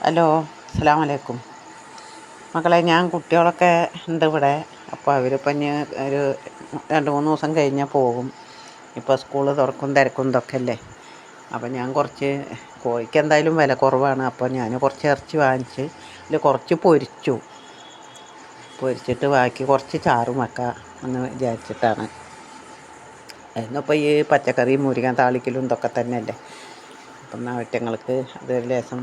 Hello, അസ്സലാമു അലൈക്കും. മക്കളെ, ഞാൻ കുട്ടികളൊക്കെ ഉണ്ട് ഇവിടെ. അപ്പോൾ അവരിപ്പം ഇനി ഒരു 2-3 ദിവസം കഴിഞ്ഞാൽ പോകും. ഇപ്പോൾ സ്കൂൾ തുറക്കും തിരക്കും ഇതൊക്കെ അല്ലേ. അപ്പം ഞാൻ കുറച്ച് കോഴിക്ക് എന്തായാലും വില കുറവാണ്. അപ്പോൾ ഞാൻ കുറച്ച് ഇറച്ചി വാങ്ങിച്ച് അതിൽ കുറച്ച് പൊരിച്ചിട്ട് ബാക്കി കുറച്ച് ചാറും വെക്കാം എന്ന് വിചാരിച്ചിട്ടാണ്. എന്നിപ്പോൾ ഈ പച്ചക്കറി മുരിങ്ങ താളിക്കലും ഇതൊക്കെ തന്നെയല്ലേ. അപ്പം എന്നാൽ ഒറ്റങ്ങൾക്ക് അതൊരു ലേശം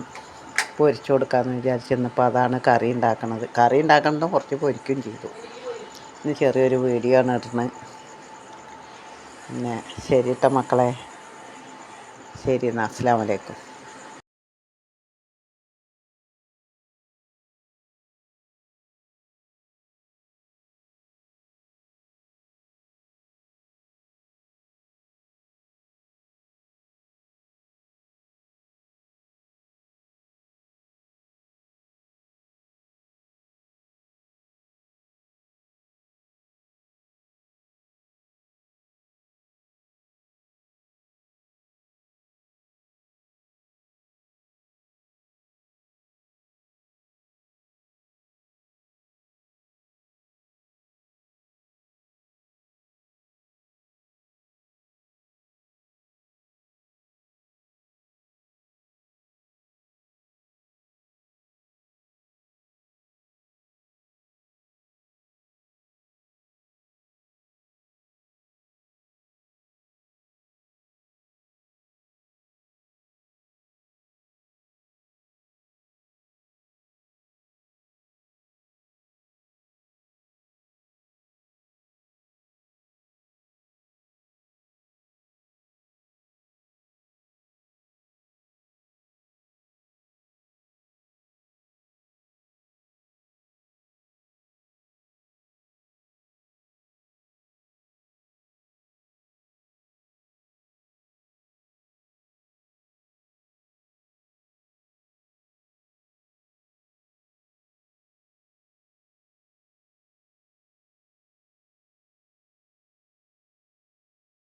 പൊരിച്ചു കൊടുക്കാമെന്ന് വിചാരിച്ച് ഇന്നിപ്പോൾ അതാണ് കറി ഉണ്ടാക്കണത്. കറി ഉണ്ടാക്കണതും കുറച്ച് പൊരിക്കുകയും ചെയ്തു. ഇന്ന് ചെറിയൊരു വീഡിയോ ആണ് ഇടുന്നത്. പിന്നെ ശരി കേട്ടോ മക്കളെ, ശരി എന്നാൽ അസ്സലാമു അലൈക്കും.